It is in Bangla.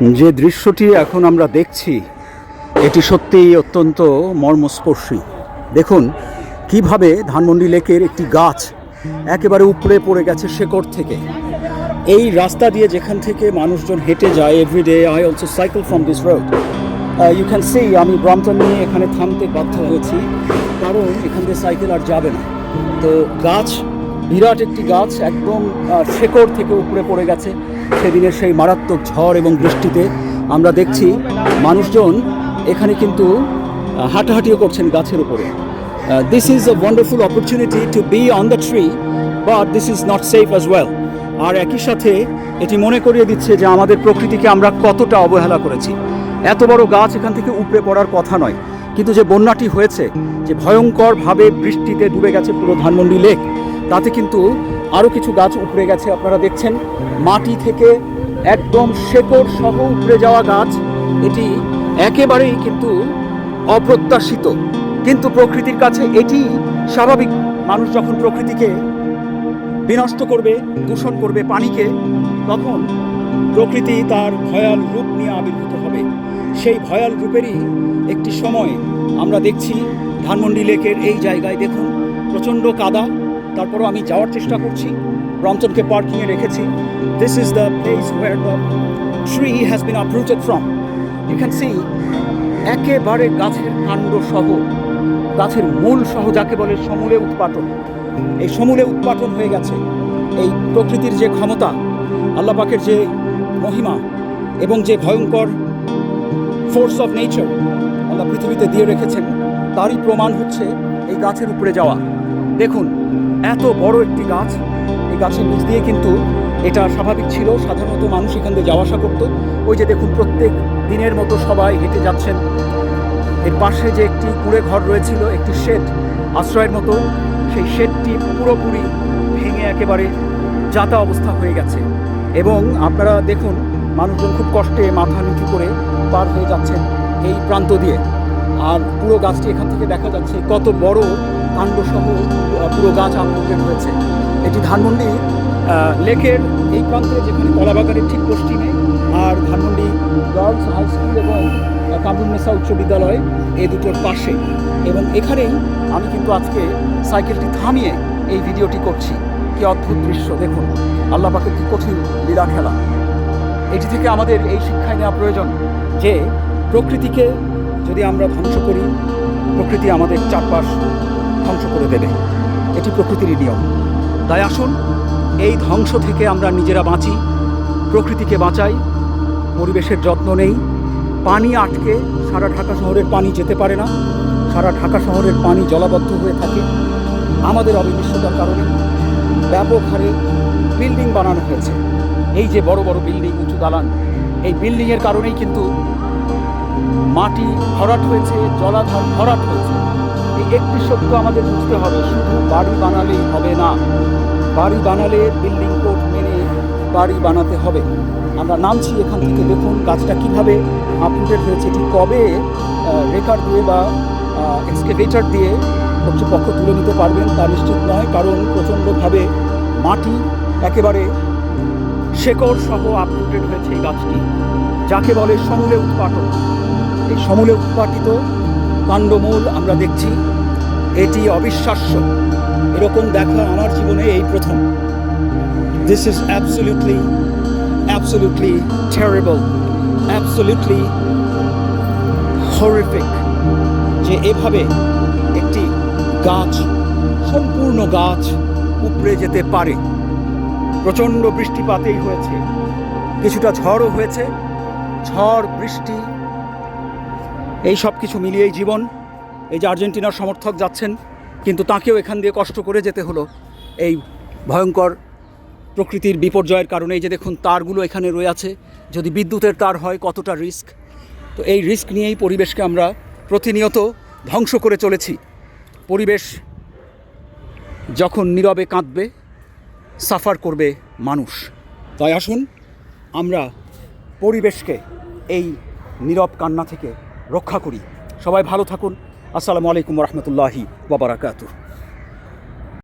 যে দৃশ্যটি এখন আমরা দেখছি এটি সত্যিই অত্যন্ত মর্মস্পর্শী। দেখুন কিভাবে ধানমন্ডি লেকের একটি গাছ একেবারে উপরে পড়ে গেছে শেকড় থেকে। এই রাস্তা দিয়ে যেখান থেকে মানুষজন হেঁটে যায় everyday, I also cycle from this road. You can see আমি ব্রম্পটন নিয়ে এখানে থামতে বাধ্য হয়েছি, কারণ এখান থেকে সাইকেল আর যাবে না। তো গাছ, বিরাট একটি গাছ একদম শেকড় থেকে উপরে পড়ে গেছে। সেদিনের সেই মারাত্মক ঝড় এবং বৃষ্টিতে আমরা দেখছি মানুষজন এখানে কিন্তু হাঁটাহাঁটিও করছেন গাছের উপরে। This is a wonderful opportunity to be on the tree, but this is not safe as well. আর একই সাথে এটি মনে করিয়ে দিচ্ছে যে আমাদের প্রকৃতিকে আমরা কতটা অবহেলা করেছি। এত বড় গাছ এখান থেকে উপড়ে পড়ার কথা নয়, কিন্তু যে বন্যাটি হয়েছে, যে ভয়ঙ্করভাবে বৃষ্টিতে ডুবে গেছে পুরো ধানমন্ডি লেক, তাতে কিন্তু আরও কিছু গাছ উপড়ে গেছে। আপনারা দেখছেন মাটি থেকে একদম শেকড় সহ উপড়ে যাওয়া গাছ। এটি একেবারেই কিন্তু অপ্রত্যাশিত, কিন্তু প্রকৃতির কাছে এটি স্বাভাবিক। মানুষ যখন প্রকৃতিকে বিনষ্ট করবে, দূষণ করবে পানিকে, তখন প্রকৃতি তার ভয়াল রূপ নিয়ে আবির্ভূত হবে। সেই ভয়াল রূপেরই একটি সময় আমরা দেখছি ধানমন্ডি লেকের এই জায়গায়। দেখুন প্রচণ্ড কাদা, তারপরও আমি যাওয়ার চেষ্টা করছি। ব্রম্পটনকে পার্কিংয়ে রেখেছি। This is the place where the tree has been uprooted from. You can see একেবারে গাছের কাণ্ড সহ, গাছের মূল সহ, যাকে বলে সমূলে উৎপাটন, এই সমূলে উৎপাটন হয়ে গেছে। এই প্রকৃতির যে ক্ষমতা, আল্লাহ পাকের যে মহিমা এবং যে ভয়ঙ্কর ফোর্স অফ নেচার আল্লাহ পৃথিবীতে দিয়ে রেখেছেন, তারই প্রমাণ হচ্ছে এই গাছের উপরে যাওয়া। দেখুন এত বড় একটি গাছ, এই গাছের নিচ দিয়ে কিন্তু এটা স্বাভাবিক ছিল, সাধারণত মানুষ এখান দিয়ে যাওয়া আসা করতো। ওই যে দেখুন প্রত্যেক দিনের মতো সবাই হেঁটে যাচ্ছেন। এর পাশে যে একটি কুঁড়ে ঘর রয়েছিল, একটি শেড আশ্রয়ের মতো, সেই শেডটি পুরোপুরি ভেঙে একেবারে যাতা অবস্থা হয়ে গেছে। এবং আপনারা দেখুন মানুষজন খুব কষ্টে মাথা নিচু করে পার হয়ে যাচ্ছেন এই প্রান্ত দিয়ে। আর পুরো গাছটি এখান থেকে দেখা যাচ্ছে কত বড় কাণ্ডসহ পুরো গাছ আপরুটেড হয়েছে। এটি ধানমন্ডি লেকের এই প্রান্তে, যেখানে কলাবাগানের ঠিক পশ্চিমে, আর ধানমন্ডি গার্লস হাই স্কুল এবং কামরুন্নেসা উচ্চ বিদ্যালয় এই দুটোর পাশে। এবং এখানেই আমি কিন্তু আজকে সাইকেলটি থামিয়ে এই ভিডিওটি করছি। কি অদ্ভুত দৃশ্য দেখুন, আল্লাহ পাকের কি কঠিন লীলা খেলা। এটি থেকে আমাদের এই শিক্ষায় নেওয়া প্রয়োজন যে প্রকৃতিকে যদি আমরা ধ্বংস করি, প্রকৃতি আমাদের চারপাশ ধ্বংস করে দেবে। এটি প্রকৃতিরই নিয়ম। তাই আসুন এই ধ্বংস থেকে আমরা নিজেরা বাঁচি, প্রকৃতিকে বাঁচাই, পরিবেশের যত্ন নেই। পানি আটকে সারা ঢাকা শহরের পানি যেতে পারে না, সারা ঢাকা শহরের পানি জলাবদ্ধ হয়ে থাকে আমাদের অবিনিষ্যতার কারণে। ব্যাপক হারে বিল্ডিং বানানো হয়েছে, এই যে বড় বড় বিল্ডিং, উঁচু দালান, এই বিল্ডিংয়ের কারণেই কিন্তু মাটি ভরাট হয়েছে, জলাধার ভরাট হয়েছে। এই একটি সত্য আমাদের বুঝতে হবে, শুধু বাড়ি বানালেই হবে না, বাড়ি বানালে বিল্ডিং কোড মেনে বাড়ি বানাতে হবে। আমরা নামছি এখান থেকে, দেখুন গাছটা কীভাবে আপরুটেড হয়েছে। এটি কবে রেকার দিয়ে বা এক্সকেভেটর দিয়ে কর্তৃপক্ষ তুলে নিতে পারবেন তা নিশ্চিত নয়, কারণ প্রচণ্ডভাবে মাটি একেবারে শেকড় সহ আপরুটেড হয়েছে এই গাছটি, যাকে বলে সমূলে উৎপাটন। এই সমূলে উৎপাটিত কাণ্ডমূল আমরা দেখছি, এটি অবিশ্বাস্য। এরকম দেখা আমার জীবনে এই প্রথম। This is absolutely terrible, absolutely horrific যে এভাবে একটি গাছ, সম্পূর্ণ গাছ উপড়ে যেতে পারে। প্রচণ্ড বৃষ্টিপাতেই হয়েছে, কিছুটা ঝড়ও হয়েছে, ঝড় বৃষ্টি এই সব কিছু মিলিয়েই জীবন। এই যে আর্জেন্টিনার সমর্থক যাচ্ছেন, কিন্তু তাকেও এখান দিয়ে কষ্ট করে যেতে হলো এই ভয়ঙ্কর প্রকৃতির বিপর্যয়ের কারণে। এই যে দেখুন তারগুলো এখানে রয়ে আছে, যদি বিদ্যুতের তার হয় কতটা রিস্ক। তো এই রিস্ক নিয়েই পরিবেশকে আমরা প্রতিনিয়ত ধ্বংস করে চলেছি। পরিবেশ যখন নীরবে কাঁদবে, সাফার করবে মানুষ। তাই আসুন আমরা পরিবেশকে এই নীরব কান্না থেকে রক্ষা করি। সবাই ভালো থাকুন। আসসালামু আলাইকুম রহমতুল্লাহি ওয়া বারাকাতুহু।